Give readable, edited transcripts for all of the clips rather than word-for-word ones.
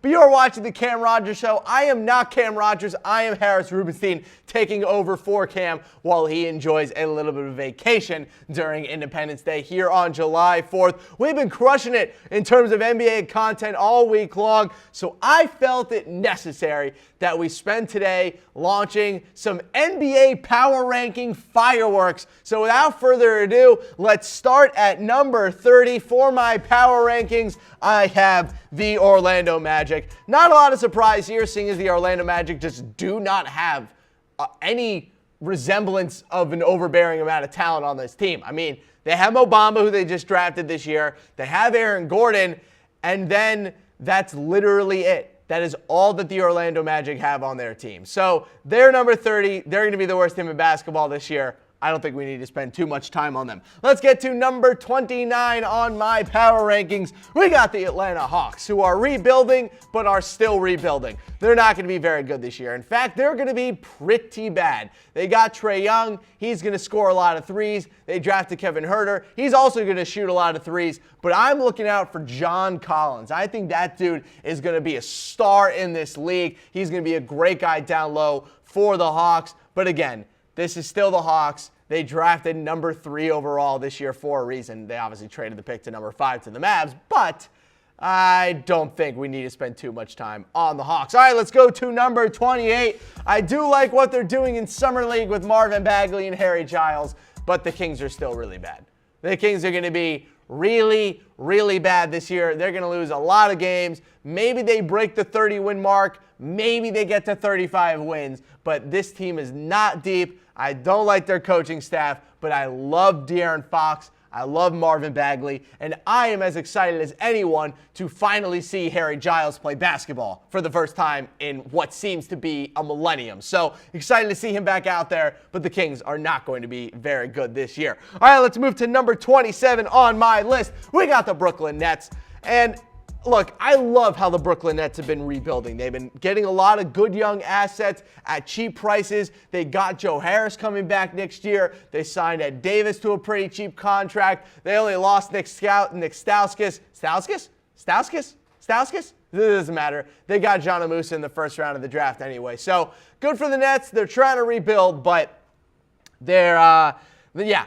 But you are watching the Cam Rogers Show. I am not Cam Rogers. I am Harris Rubenstein, taking over for Cam while he enjoys a little bit of vacation during Independence Day here on July 4th. We've been crushing it in terms of NBA content all week long, so I felt it necessary that we spend today launching some NBA power ranking fireworks. So without further ado, let's start at number 30. For my power rankings, I have the Orlando Magic. Not a lot of surprise here, seeing as the Orlando Magic just do not have any resemblance of an overbearing amount of talent on this team. I mean, they have Mo Bamba, who they just drafted this year. They have Aaron Gordon, and then that's literally it. That is all that the Orlando Magic have on their team. So they're number 30. They're going to be the worst team in basketball this year. I don't think we need to spend too much time on them. Let's get to number 29 on my power rankings. We got the Atlanta Hawks, who are rebuilding, but are still rebuilding. They're not going to be very good this year. In fact, they're going to be pretty bad. They got Trae Young. He's going to score a lot of threes. They drafted Kevin Huerter. He's also going to shoot a lot of threes. But I'm looking out for John Collins. I think that dude is going to be a star in this league. He's going to be a great guy down low for the Hawks. But again, this is still the Hawks. They drafted number 3 overall this year for a reason. They obviously traded the pick to number 5 to the Mavs, but I don't think we need to spend too much time on the Hawks. All right, let's go to number 28. I do like what they're doing in Summer League with Marvin Bagley and Harry Giles, but the Kings are still really bad. The Kings are going to be really, really bad this year. They're going to lose a lot of games. Maybe they break the 30-win mark. Maybe they get to 35 wins, but this team is not deep. I don't like their coaching staff, but I love De'Aaron Fox. I love Marvin Bagley, and I am as excited as anyone to finally see Harry Giles play basketball for the first time in what seems to be a millennium. So excited to see him back out there, but the Kings are not going to be very good this year. All right, let's move to number 27 on my list. We got the Brooklyn Nets, and look, I love how the Brooklyn Nets have been rebuilding. They've been getting a lot of good young assets at cheap prices. They got Joe Harris coming back next year. They signed Ed Davis to a pretty cheap contract. They only lost Nick Stauskas. Stauskas? It doesn't matter. They got John Amusa in the first round of the draft anyway. So good for the Nets. They're trying to rebuild, but the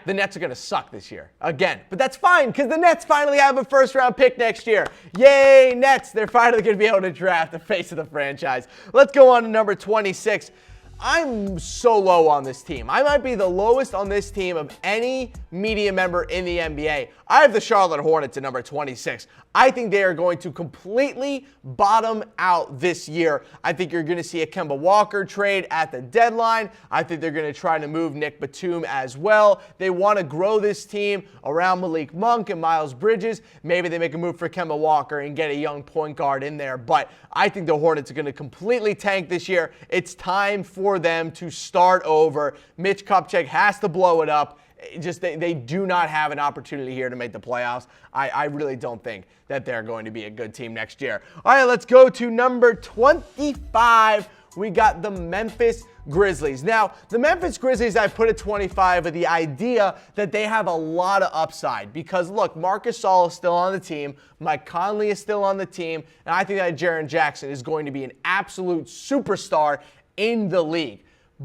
Nets are going to suck this year again. But that's fine because the Nets finally have a first-round pick next year. Yay, Nets. They're finally going to be able to draft the face of the franchise. Let's go on to number 26. I'm so low on this team. I might be the lowest on this team of any media member in the NBA. I have the Charlotte Hornets at number 26. I think they are going to completely bottom out this year. I think you're going to see a Kemba Walker trade at the deadline. I think they're going to try to move Nick Batum as well. They want to grow this team around Malik Monk and Miles Bridges. Maybe they make a move for Kemba Walker and get a young point guard in there. But I think the Hornets are going to completely tank this year. It's time for them to start over. Mitch Kupchak has to blow it up. They do not have an opportunity here to make the playoffs. I really don't think that they're going to be a good team next year. All right, let's go to number 25. We got the Memphis Grizzlies. Now, the Memphis Grizzlies, I put at 25 with the idea that they have a lot of upside because, look, Marcus Gasol is still on the team. Mike Conley is still on the team. And I think that Jaren Jackson is going to be an absolute superstar in the league.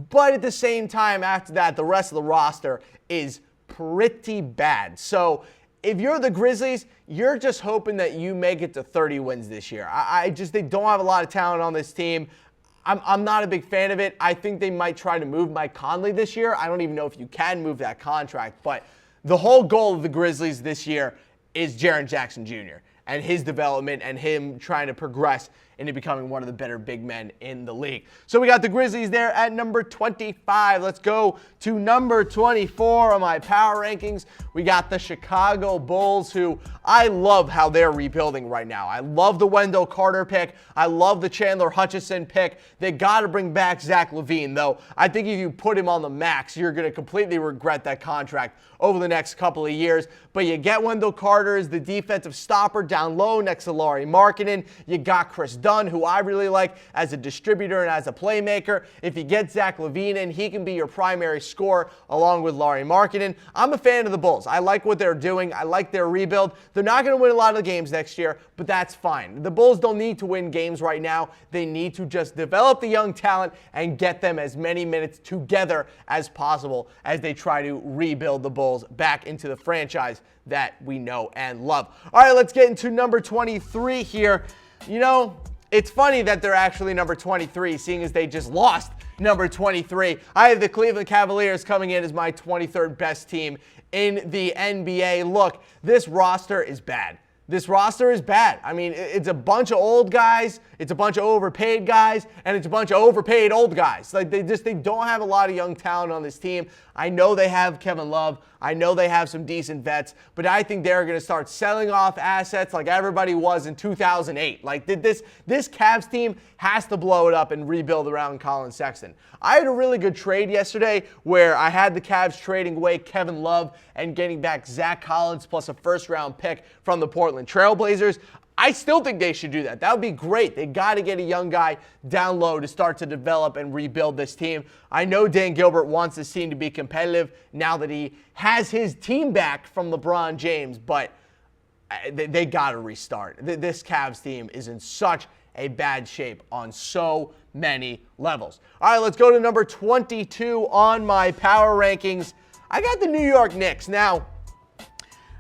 But at the same time, after that, the rest of the roster is pretty bad. So if you're the Grizzlies, you're just hoping that you make it to 30 wins this year. They don't have a lot of talent on this team. I'm not a big fan of it. I think they might try to move Mike Conley this year. I don't even know if you can move that contract. But the whole goal of the Grizzlies this year is Jaren Jackson Jr. and his development and him trying to progress into becoming one of the better big men in the league. So we got the Grizzlies there at number 25. Let's go to number 24 on my power rankings. We got the Chicago Bulls, who I love how they're rebuilding right now. I love the Wendell Carter pick. I love the Chandler Hutchison pick. They got to bring back Zach LaVine, though. I think if you put him on the max, you're going to completely regret that contract over the next couple of years. But you get Wendell Carter as the defensive stopper down low next to Lauri Markkanen. You got Chris Dunn, who I really like as a distributor and as a playmaker. If you get Zach LaVine in, he can be your primary scorer along with Lauri Markkanen. I'm a fan of the Bulls. I like what they're doing. I like their rebuild. They're not going to win a lot of games next year, but that's fine. The Bulls don't need to win games right now. They need to just develop the young talent and get them as many minutes together as possible as they try to rebuild the Bulls back into the franchise that we know and love. All right, let's get into number 23 here. You know, it's funny that they're actually number 23, seeing as they just lost number 23. I have the Cleveland Cavaliers coming in as my 23rd best team in the NBA. Look, this roster is bad. This roster is bad. I mean, it's a bunch of old guys, it's a bunch of overpaid guys, and it's a bunch of overpaid old guys. Like, they don't have a lot of young talent on this team. I know they have Kevin Love. I know they have some decent vets, but I think they're going to start selling off assets like everybody was in 2008. Like, this Cavs team has to blow it up and rebuild around Colin Sexton. I had a really good trade yesterday where I had the Cavs trading away Kevin Love and getting back Zach Collins plus a first-round pick from the Portland Trail Blazers. I still think they should do that. That would be great. They got to get a young guy down low to start to develop and rebuild this team. I know Dan Gilbert wants this team to be competitive now that he has his team back from LeBron James, but they got to restart. This Cavs team is in such a bad shape on so many levels. All right, let's go to number 22 on my power rankings. I got the New York Knicks. Now,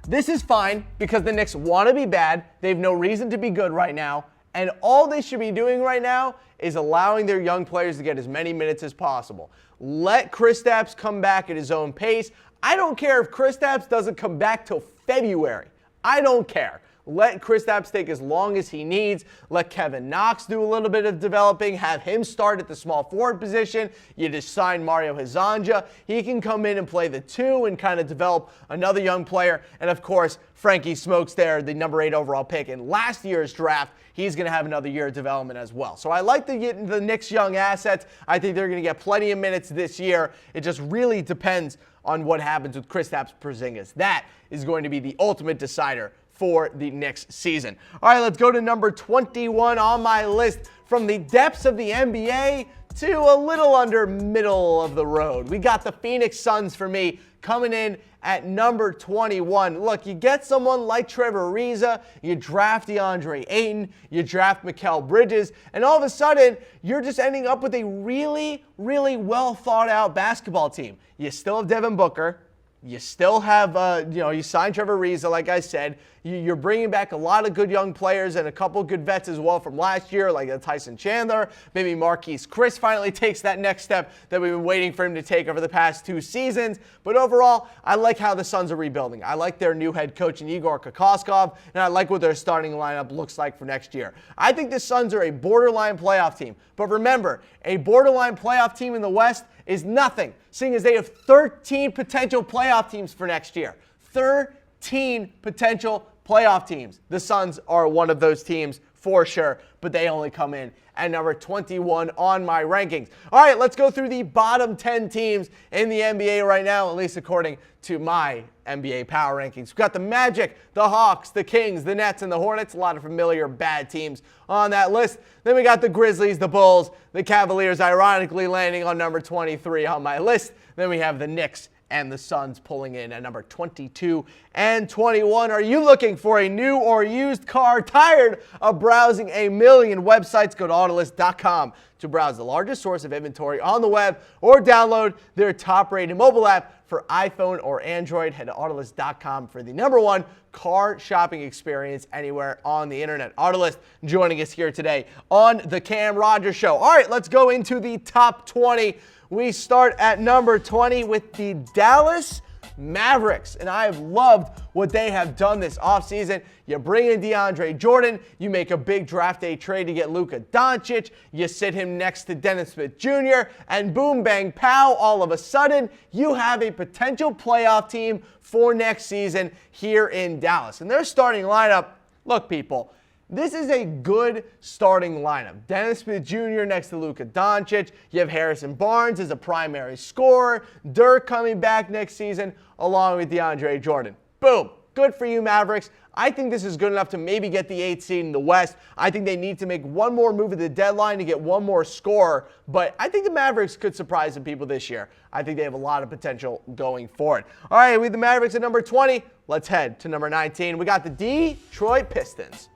this is fine because the Knicks want to be bad. They have no reason to be good right now. And all they should be doing right now is allowing their young players to get as many minutes as possible. Let Kristaps come back at his own pace. I don't care if Kristaps doesn't come back till February. I don't care. Let Kristaps take as long as he needs. Let Kevin Knox do a little bit of developing. Have him start at the small forward position. You just sign Mario Hezonja. He can come in and play the 2 and kind of develop another young player. And, of course, Frankie Smokes there, the number 8 overall pick in last year's draft. He's going to have another year of development as well. So I like the Knicks' young assets. I think they're going to get plenty of minutes this year. It just really depends on what happens with Kristaps Porzingis. That is going to be the ultimate decider for the next season. All right, let's go to number 21 on my list. From the depths of the NBA to a little under middle of the road, we got the Phoenix Suns for me coming in at number 21. Look, you get someone like Trevor Ariza, you draft DeAndre Ayton, you draft Mikal Bridges, and all of a sudden, you're just ending up with a really, really well thought out basketball team. You still have Devin Booker. You still have, you signed Trevor Ariza, like I said. You're bringing back a lot of good young players and a couple good vets as well from last year, like Tyson Chandler. Maybe Marquise Chris finally takes that next step that we've been waiting for him to take over the past 2 seasons. But overall, I like how the Suns are rebuilding. I like their new head coach in Igor Kokoskov, and I like what their starting lineup looks like for next year. I think the Suns are a borderline playoff team. But remember, a borderline playoff team in the West is nothing, seeing as they have 13 potential playoff teams for next year. 13 potential playoff teams. The Suns are one of those teams for sure, but they only come in at number 21 on my rankings. All right, let's go through the bottom 10 teams in the NBA right now, at least according to my NBA power rankings. We've got the Magic, the Hawks, the Kings, the Nets, and the Hornets. A lot of familiar bad teams on that list. Then we got the Grizzlies, the Bulls, the Cavaliers, ironically landing on number 23 on my list. Then we have the Knicks and the Suns pulling in at number 22 and 21. Are you looking for a new or used car? Tired of browsing a million websites? Go to Autolist.com to browse the largest source of inventory on the web or download their top-rated mobile app for iPhone or Android. Head to Autolist.com for the #1 car shopping experience anywhere on the internet. Autolist joining us here today on the Cam Rogers Show. All right, let's go into the top 20. We start at number 20 with the Dallas Mavericks, and I have loved what they have done this offseason. You bring in DeAndre Jordan, you make a big draft day trade to get Luka Doncic, you sit him next to Dennis Smith Jr., and boom, bang, pow, all of a sudden, you have a potential playoff team for next season here in Dallas. And their starting lineup, look, people, this is a good starting lineup. Dennis Smith Jr. next to Luka Doncic. You have Harrison Barnes as a primary scorer. Dirk coming back next season along with DeAndre Jordan. Boom. good for you, Mavericks. I think this is good enough to maybe get the 8th seed in the West. I think they need to make one more move at the deadline to get one more score, but I think the Mavericks could surprise some people this year. I think they have a lot of potential going forward. All right, we have the Mavericks at number 20. Let's head to number 19. We got the Detroit Pistons.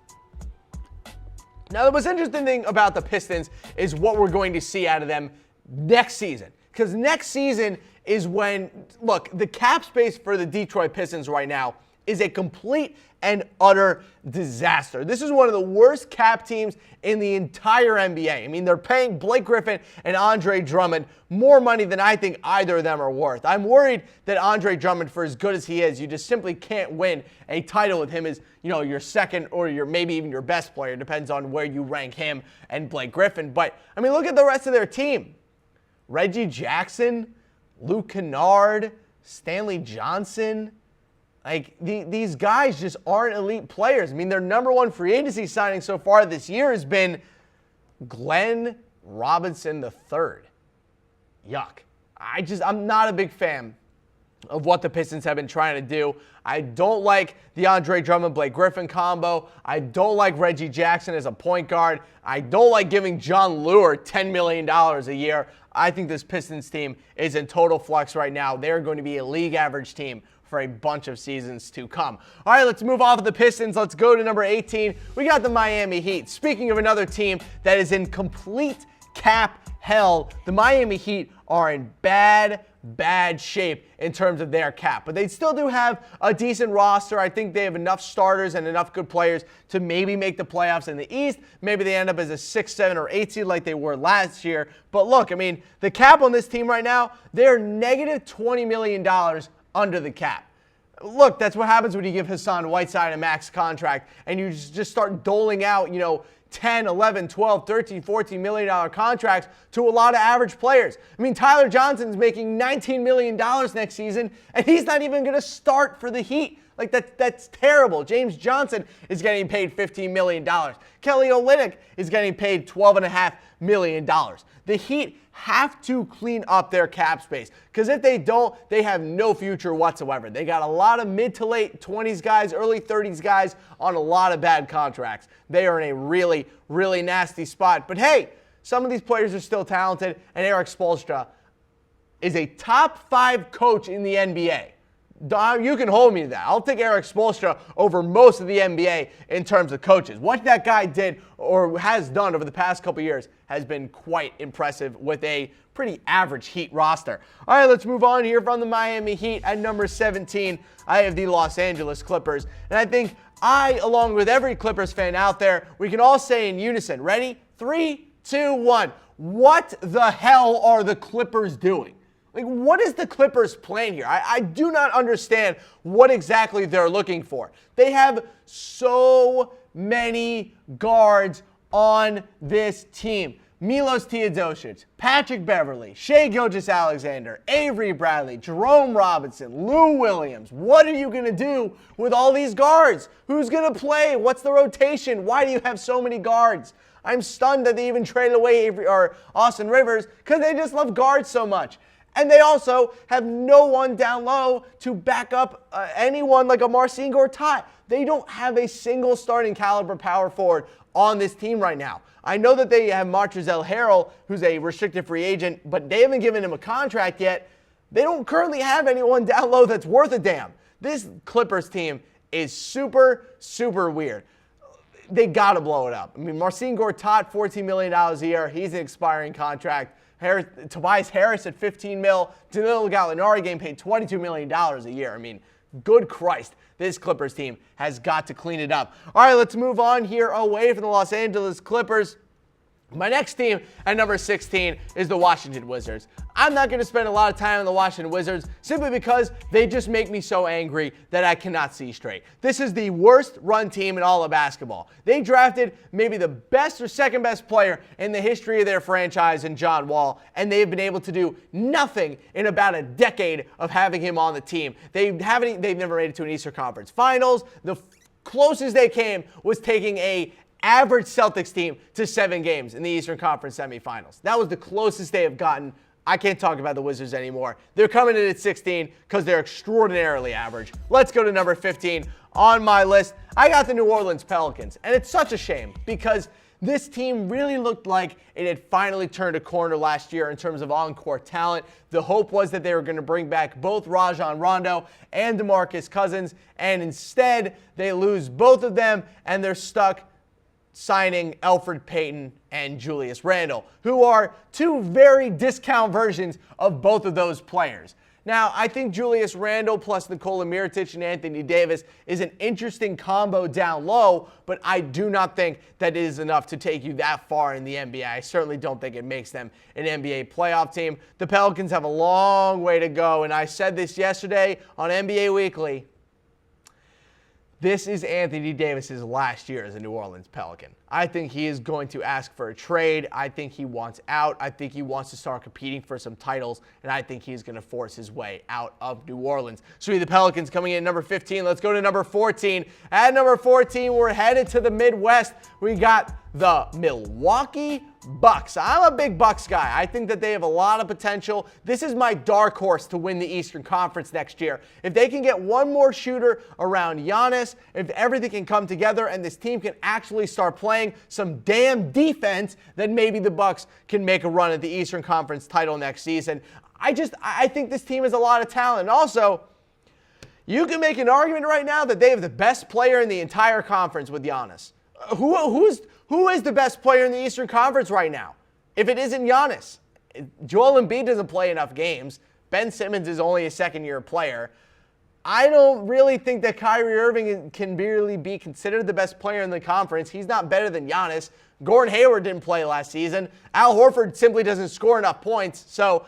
Now, the most interesting thing about the Pistons is what we're going to see out of them next season. Because next season is when, look, the cap space for the Detroit Pistons right now is a complete and utter disaster. This is one of the worst cap teams in the entire NBA. I mean, they're paying Blake Griffin and Andre Drummond more money than I think either of them are worth. I'm worried that Andre Drummond, for as good as he is, you just simply can't win a title with him as, your second or maybe even your best player. Depends on where you rank him and Blake Griffin. But, I mean, look at the rest of their team. Reggie Jackson, Luke Kennard, Stanley Johnson. Like, these guys just aren't elite players. I mean, their number one free agency signing so far this year has been Glenn Robinson III. Yuck. I'm not a big fan of what the Pistons have been trying to do. I don't like the Andre Drummond-Blake Griffin combo. I don't like Reggie Jackson as a point guard. I don't like giving John Lure $10 million a year. I think this Pistons team is in total flux right now. They're going to be a league average team for a bunch of seasons to come. All right, let's move off of the Pistons. Let's go to number 18. We got the Miami Heat. Speaking of another team that is in complete cap hell, the Miami Heat are in bad shape in terms of their cap. But they still do have a decent roster. I think they have enough starters and enough good players to maybe make the playoffs in the East. Maybe they end up as a 6, 7, or 8 seed like they were last year. But look, I mean, the cap on this team right now, they're negative $20 million under the cap. Look, that's what happens when you give Hassan Whiteside a max contract and you just start doling out, 10, 11, 12, 13, $14 million contracts to a lot of average players. I mean, Tyler Johnson's making $19 million next season, and he's not even going to start for the Heat. Like, that's terrible. James Johnson is getting paid $15 million. Kelly Olynyk is getting paid $12.5 million. The Heat have to clean up their cap space, because if they don't, they have no future whatsoever. They got a lot of mid to late 20s guys, early 30s guys on a lot of bad contracts. They are in a really, really nasty spot. But hey, some of these players are still talented, and Erik Spoelstra is a top 5 coach in the NBA. You can hold me to that. I'll take Erik Spoelstra over most of the NBA in terms of coaches. What that guy did or has done over the past couple years has been quite impressive with a pretty average Heat roster. All right, let's move on here from the Miami Heat. At number 17, I have the Los Angeles Clippers. And I think along with every Clippers fan out there, we can all say in unison, ready? 3, 2, 1. What the hell are the Clippers doing? Like, what is the Clippers' plan here? I do not understand what exactly they're looking for. They have so many guards on this team. Milos Teodosic, Patrick Beverley, Shai Gilgeous-Alexander, Avery Bradley, Jerome Robinson, Lou Williams. What are you going to do with all these guards? Who's going to play? What's the rotation? Why do you have so many guards? I'm stunned that they even traded away Austin Rivers because they just love guards so much. And they also have no one down low to back up anyone like a Marcin Gortat. They don't have a single starting caliber power forward on this team right now. I know that they have Montrezl Harrell, who's a restricted free agent, but they haven't given him a contract yet. They don't currently have anyone down low that's worth a damn. This Clippers team is super, super weird. They got to blow it up. I mean, Marcin Gortat, $14 million a year. He's an expiring contract. Tobias Harris at $15 million. Danilo Gallinari getting paid $22 million a year. I mean, good Christ, this Clippers team has got to clean it up. All right, let's move on here away from the Los Angeles Clippers. My next team at number 16 is the Washington Wizards. I'm not going to spend a lot of time on the Washington Wizards simply because they just make me so angry that I cannot see straight. This is the worst run team in all of basketball. They drafted maybe the best or second best player in the history of their franchise in John Wall, and they've been able to do nothing in about a decade of having him on the team. They've never made it to an Eastern Conference Finals. The closest they came was taking a average Celtics team to 7 games in the Eastern Conference semifinals. That was the closest they have gotten I can't talk about the Wizards anymore. They're coming in at 16 because they're extraordinarily average. Let's go to number 15 on my list. I got the New Orleans Pelicans, and it's such a shame because this team really looked like it had finally turned a corner last year in terms of on-court talent. The hope was that they were going to bring back both Rajon Rondo and DeMarcus Cousins, and instead they lose both of them, and they're stuck signing Elfrid Payton and Julius Randle, who are two very discount versions of both of those players. Now, I think Julius Randle plus Nikola Mirotic and Anthony Davis is an interesting combo down low, but I do not think that it is enough to take you that far in the NBA. I certainly don't think it makes them an NBA playoff team. The Pelicans have a long way to go, and I said this yesterday on NBA Weekly. This is Anthony Davis's last year as a New Orleans Pelican. I think he is going to ask for a trade. I think he wants out. I think he wants to start competing for some titles, and I think he's going to force his way out of New Orleans. So the Pelicans coming in at number 15. Let's go to number 14. At number 14, we're headed to the Midwest. We got the Milwaukee Bucks. I'm a big Bucks guy. I think that they have a lot of potential. This is my dark horse to win the Eastern Conference next year. If they can get one more shooter around Giannis, if everything can come together and this team can actually start playing some damn defense, then maybe the Bucks can make a run at the Eastern Conference title next season. I think this team has a lot of talent. And also, you can make an argument right now that they have the best player in the entire conference with Giannis. Who is the best player in the Eastern Conference right now? If it isn't Giannis. Joel Embiid doesn't play enough games. Ben Simmons is only a second-year player. I don't really think that Kyrie Irving can really be considered the best player in the conference. He's not better than Giannis. Gordon Hayward didn't play last season. Al Horford simply doesn't score enough points. So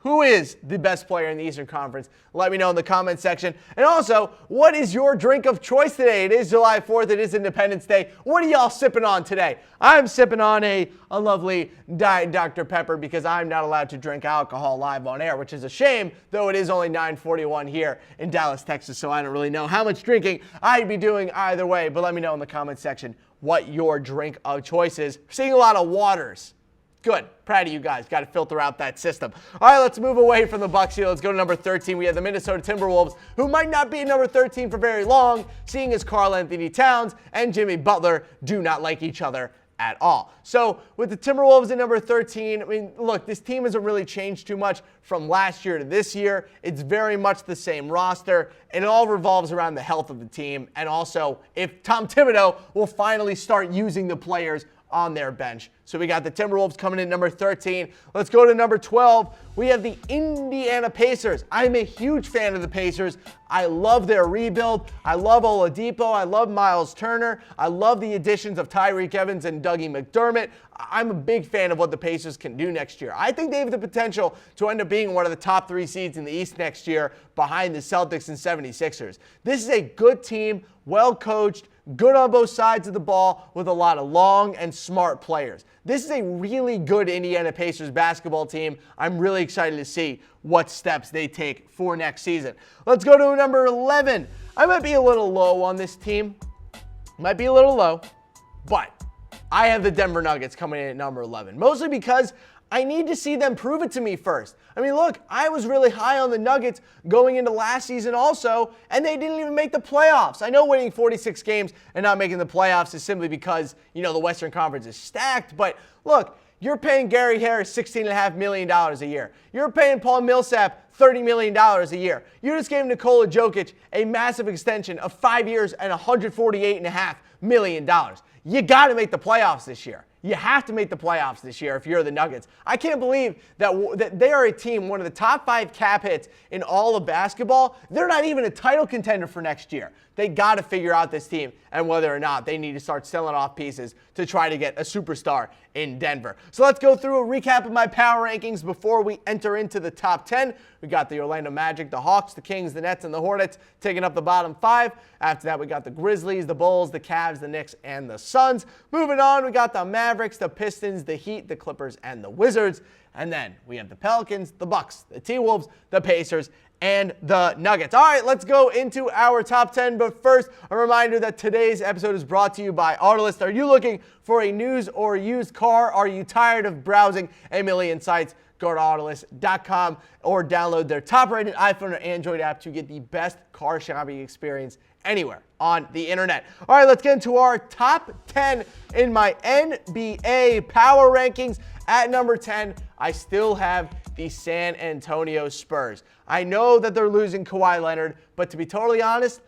who is the best player in the Eastern Conference? Let me know in the comment section. And also, what is your drink of choice today? It is July 4th. It is Independence Day. What are y'all sipping on today? I'm sipping on a lovely Diet Dr. Pepper because I'm not allowed to drink alcohol live on air, which is a shame, though it is only 9:41 here in Dallas, Texas, so I don't really know how much drinking I'd be doing either way. But let me know in the comment section what your drink of choice is. We're seeing a lot of waters. Good. Proud of you guys. Got to filter out that system. All right, let's move away from the Bucks here. Let's go to number 13. We have the Minnesota Timberwolves, who might not be at number 13 for very long, seeing as Karl-Anthony Towns and Jimmy Butler do not like each other at all. So with the Timberwolves at number 13, I mean, look, this team hasn't really changed too much from last year to this year. It's very much the same roster, and it all revolves around the health of the team, and also if Tom Thibodeau will finally start using the players on their bench. So we got the Timberwolves coming in number 13. Let's go to number 12. We have the Indiana Pacers. I'm a huge fan of the Pacers. I love their rebuild. I love Oladipo. I love Miles Turner. I love the additions of Tyreek Evans and Dougie McDermott. I'm a big fan of what the Pacers can do next year. I think they have the potential to end up being one of the top 3 seeds in the East next year behind the Celtics and 76ers. This is a good team, well coached, good on both sides of the ball with a lot of long and smart players. This is a really good Indiana Pacers basketball team. I'm really excited to see what steps they take for next season. Let's go to number 11. I might be a little low on this team. Might be a little low, but I have the Denver Nuggets coming in at number 11, mostly because I need to see them prove it to me first. I mean, look, I was really high on the Nuggets going into last season also, and they didn't even make the playoffs. I know winning 46 games and not making the playoffs is simply because, the Western Conference is stacked, but look, you're paying Gary Harris $16.5 million a year. You're paying Paul Millsap $30 million a year. You just gave Nikola Jokic a massive extension of 5 years and $148.5 million. You got to make the playoffs this year. You have to make the playoffs this year if you're the Nuggets. I can't believe that they are a team, one of the top 5 cap hits in all of basketball. They're not even a title contender for next year. They got to figure out this team and whether or not they need to start selling off pieces to try to get a superstar in Denver. So let's go through a recap of my power rankings before we enter into the top 10. We got the Orlando Magic, the Hawks, the Kings, the Nets, and the Hornets taking up the bottom 5. After that, we got the Grizzlies, the Bulls, the Cavs, the Knicks, and the Suns. Moving on, we got the Mavericks, the Pistons, the Heat, the Clippers, and the Wizards. And then we have the Pelicans, the Bucks, the T-Wolves, the Pacers, and the Nuggets. All right, let's go into our top 10. But first, a reminder that today's episode is brought to you by Autolist. Are you looking for a news or used car? Are you tired of browsing a million sites? GoToAutoList.com or download their top-rated iPhone or Android app to get the best car shopping experience anywhere on the internet. All right, let's get into our top 10 in my NBA power rankings. At number 10, I still have the San Antonio Spurs. I know that they're losing Kawhi Leonard, but to be totally honest,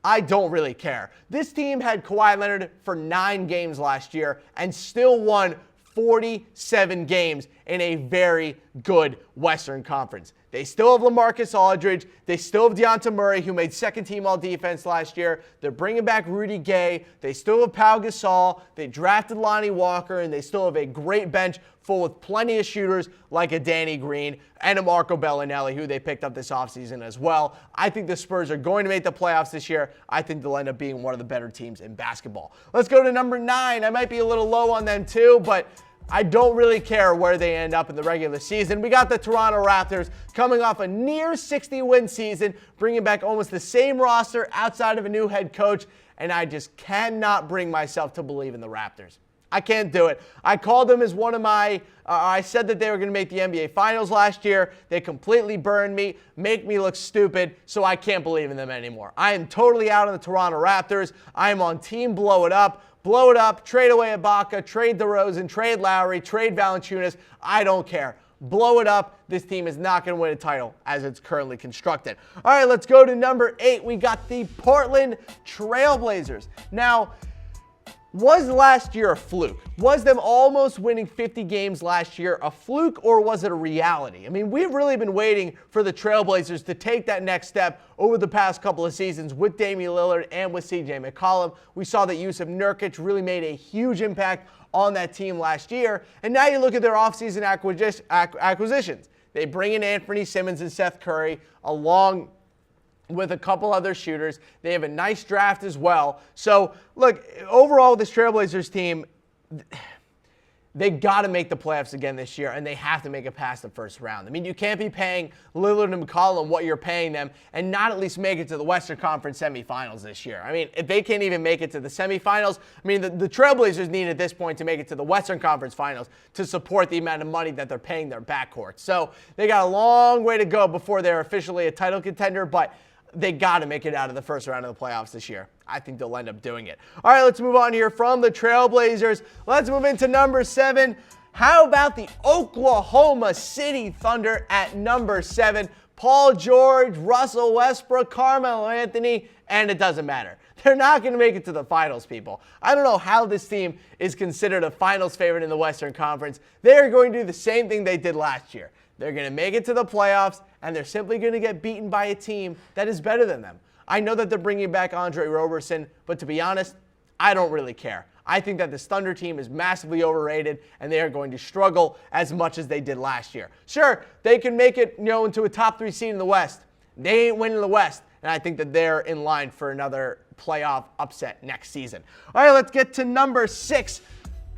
I don't really care. This team had Kawhi Leonard for 9 games last year and still won 47 games in a very good Western Conference. They still have LaMarcus Aldridge. They still have DeJounte Murray, who made second-team all-defense last year. They're bringing back Rudy Gay. They still have Pau Gasol. They drafted Lonnie Walker, and they still have a great bench full with plenty of shooters like a Danny Green and a Marco Bellinelli, who they picked up this offseason as well. I think the Spurs are going to make the playoffs this year. I think they'll end up being one of the better teams in basketball. Let's go to number 9. I might be a little low on them too, but I don't really care where they end up in the regular season. We got the Toronto Raptors coming off a near 60-win season, bringing back almost the same roster outside of a new head coach, and I just cannot bring myself to believe in the Raptors. I can't do it. I called them as one of my, I said that they were going to make the NBA Finals last year. They completely burned me, make me look stupid, so I can't believe in them anymore. I am totally out on the Toronto Raptors. I am on team blow it up. Blow it up, trade away Ibaka, trade DeRozan, trade Lowry, trade Valanciunas. I don't care. Blow it up. This team is not going to win a title as it's currently constructed. All right, let's go to number 8. We got the Portland Trail Blazers. Now, was last year a fluke? Was them almost winning 50 games last year a fluke, or was it a reality? I mean, we've really been waiting for the Trailblazers to take that next step over the past couple of seasons with Damian Lillard and with CJ McCollum. We saw that Jusuf Nurkic really made a huge impact on that team last year. And now you look at their offseason acquisitions. They bring in Anthony Simmons and Seth Curry along with a couple other shooters. They have a nice draft as well. So, look, overall, this Trailblazers team, they got to make the playoffs again this year, and they have to make it past the first round. I mean, you can't be paying Lillard and McCollum what you're paying them and not at least make it to the Western Conference semifinals this year. I mean, if they can't even make it to the semifinals, I mean, the Trailblazers need at this point to make it to the Western Conference finals to support the amount of money that they're paying their backcourt. So they got a long way to go before they're officially a title contender, but they got to make it out of the first round of the playoffs this year. I think they'll end up doing it. All right, let's move on here from the Trailblazers. Let's move into number 7. How about the Oklahoma City Thunder at number 7? Paul George, Russell Westbrook, Carmelo Anthony, and it doesn't matter. They're not going to make it to the finals, people. I don't know how this team is considered a finals favorite in the Western Conference. They're going to do the same thing they did last year. They're going to make it to the playoffs, and they're simply going to get beaten by a team that is better than them. I know that they're bringing back Andre Roberson, but to be honest, I don't really care. I think that this Thunder team is massively overrated, and they are going to struggle as much as they did last year. Sure, they can make it, into a top 3 seed in the West. They ain't winning the West, and I think that they're in line for another playoff upset next season. All right, let's get to number 6.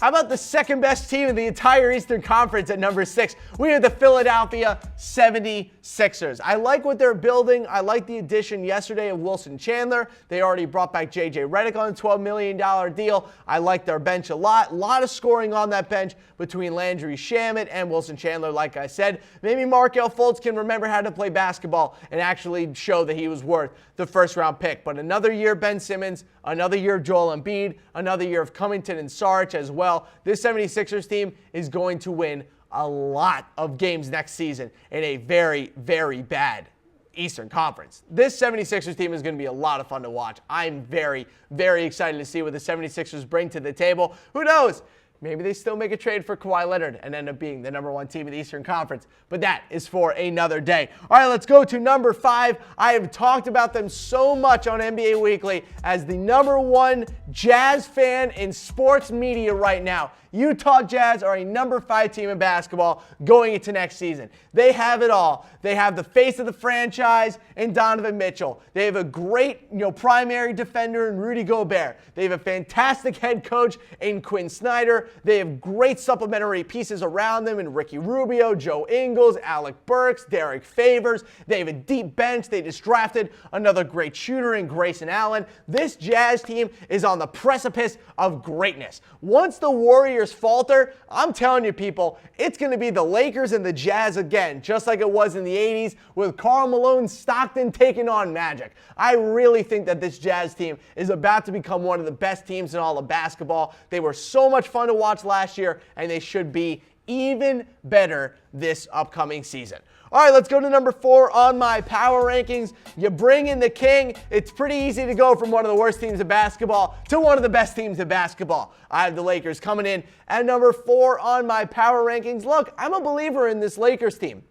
How about the second best team in the entire Eastern Conference at number 6? We have the Philadelphia 76ers. I like what they're building. I like the addition yesterday of Wilson Chandler. They already brought back J.J. Redick on a $12 million deal. I like their bench a lot. A lot of scoring on that bench between Landry Shamet and Wilson Chandler, like I said. Maybe Markelle Fultz can remember how to play basketball and actually show that he was worth the first-round pick. But another year Ben Simmons, another year of Joel Embiid, another year of Covington and Saric as well. This 76ers team is going to win a lot of games next season in a very, very bad Eastern Conference. This 76ers team is going to be a lot of fun to watch. I'm very, very excited to see what the 76ers bring to the table. Who knows? Maybe they still make a trade for Kawhi Leonard and end up being the number 1 team in the Eastern Conference. But that is for another day. All right, let's go to number 5. I have talked about them so much on NBA Weekly as the number 1 Jazz fan in sports media right now. Utah Jazz are a number 5 team in basketball going into next season. They have it all. They have the face of the franchise in Donovan Mitchell. They have a great, primary defender in Rudy Gobert. They have a fantastic head coach in Quinn Snyder. roster. They have great supplementary pieces around them in Ricky Rubio, Joe Ingles, Alec Burks, Derek Favors. They have a deep bench. They just drafted another great shooter in Grayson Allen. This Jazz team is on the precipice of greatness. Once the Warriors falter, I'm telling you people, it's going to be the Lakers and the Jazz again, just like it was in the 80s with Karl Malone, Stockton taking on Magic. I really think that this Jazz team is about to become one of the best teams in all of basketball. They were so much fun to watch last year, and they should be even better this upcoming season. All right, let's go to number 4 on my power rankings. You bring in the king. It's pretty easy to go from one of the worst teams of basketball to one of the best teams of basketball. I have the Lakers coming in at number 4 on my power rankings. Look, I'm a believer in this Lakers team.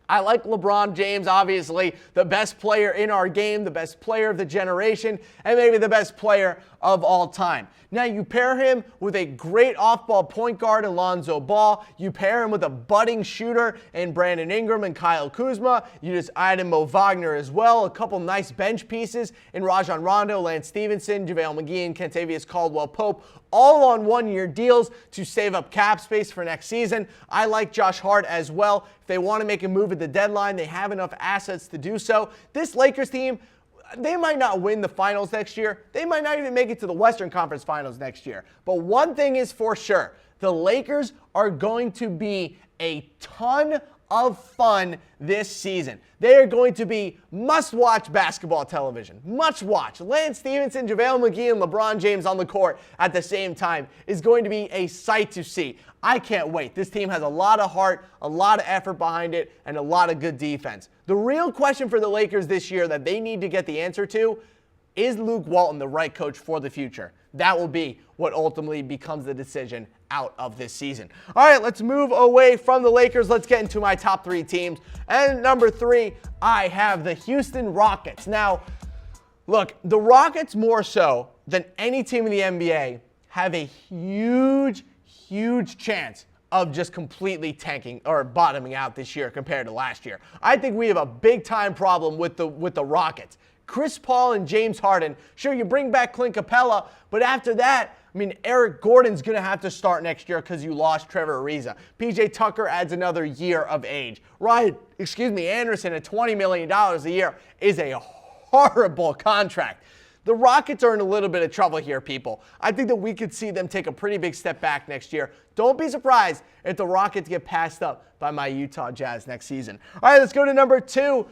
I like LeBron James, obviously, the best player in our game, the best player of the generation, and maybe the best player of all time. Now, you pair him with a great off-ball point guard, Alonzo Ball. You pair him with a budding shooter in Brandon Ingram and Kyle Kuzma. You just add in Mo Wagner as well. A couple nice bench pieces in Rajon Rondo, Lance Stevenson, JaVale McGee, and Kentavious Caldwell-Pope, all on one-year deals to save up cap space for next season. I like Josh Hart as well. If they want to make a move at the deadline, they have enough assets to do so. This Lakers team, they might not win the finals next year. They might not even make it to the Western Conference Finals next year. But one thing is for sure, the Lakers are going to be a ton of fun this season. They are going to be must-watch basketball television. Must-watch. Lance Stevenson, JaVale McGee, and LeBron James on the court at the same time is going to be a sight to see. I can't wait. This team has a lot of heart, a lot of effort behind it, and a lot of good defense. The real question for the Lakers this year that they need to get the answer to is Luke Walton the right coach for the future? That will be what ultimately becomes the decision out of this season. All right, let's move away from the Lakers. Let's get into my top 3 teams. And number 3, I have the Houston Rockets. Now, look, the Rockets more so than any team in the NBA have a huge chance of just completely tanking or bottoming out this year compared to last year. I think we have a big-time problem with the Rockets. Chris Paul and James Harden, sure, you bring back Clint Capella, but after that, I mean, Eric Gordon's going to have to start next year because you lost Trevor Ariza. PJ Tucker adds another year of age. Anderson at $20 million a year is a horrible contract. The Rockets are in a little bit of trouble here, people. I think that we could see them take a pretty big step back next year. Don't be surprised if the Rockets get passed up by my Utah Jazz next season. All right, let's go to number 2.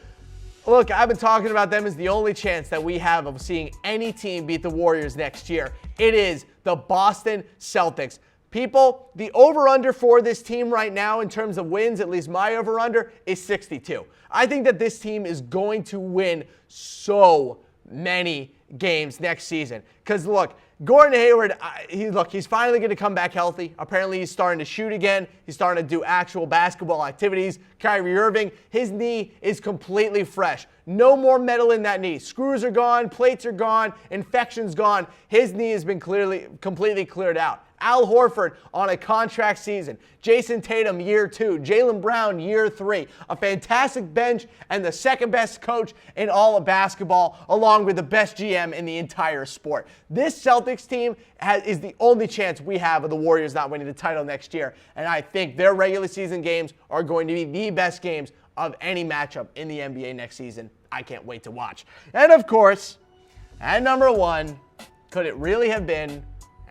Look, I've been talking about them as the only chance that we have of seeing any team beat the Warriors next year. It is the Boston Celtics. People, the over-under for this team right now in terms of wins, at least my over-under, is 62. I think that this team is going to win so many games next season. Because look, Gordon Hayward, he's finally going to come back healthy. Apparently, he's starting to shoot again. He's starting to do actual basketball activities. Kyrie Irving, his knee is completely fresh. No more metal in that knee. Screws are gone, plates are gone, infections gone. His knee has been completely cleared out. Al Horford on a contract season. Jason Tatum, year 2. Jaylen Brown, year 3. A fantastic bench and the second best coach in all of basketball, along with the best GM in the entire sport. This Celtics team is the only chance we have of the Warriors not winning the title next year. And I think their regular season games are going to be the best games of any matchup in the NBA next season. I can't wait to watch. And of course, at number 1, could it really have been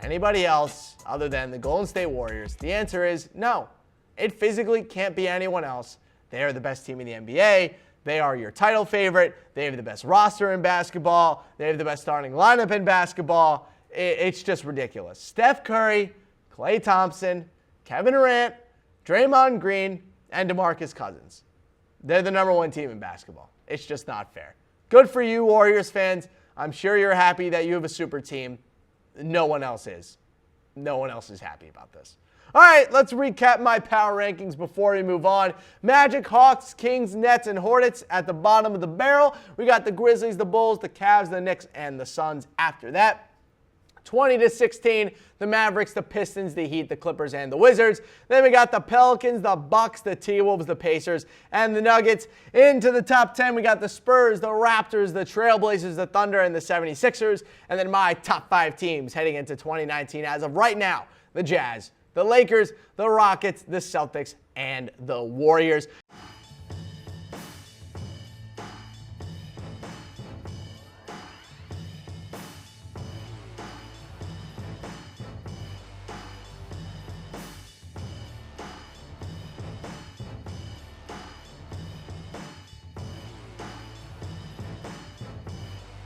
anybody else other than the Golden State Warriors? The answer is no. It physically can't be anyone else. They are the best team in the NBA. They are your title favorite. They have the best roster in basketball. They have the best starting lineup in basketball. It's just ridiculous. Steph Curry, Klay Thompson, Kevin Durant, Draymond Green, and DeMarcus Cousins. They're the number 1 team in basketball. It's just not fair. Good for you, Warriors fans. I'm sure you're happy that you have a super team. No one else is. No one else is happy about this. All right, let's recap my power rankings before we move on. Magic, Hawks, Kings, Nets, and Hornets at the bottom of the barrel. We got the Grizzlies, the Bulls, the Cavs, the Knicks, and the Suns after that. 20-16, the Mavericks, the Pistons, the Heat, the Clippers, and the Wizards. Then we got the Pelicans, the Bucks, the T-Wolves, the Pacers, and the Nuggets. Into the top 10, we got the Spurs, the Raptors, the Trailblazers, the Thunder, and the 76ers. And then my top 5 teams heading into 2019 as of right now. the Jazz, the Lakers, the Rockets, the Celtics, and the Warriors.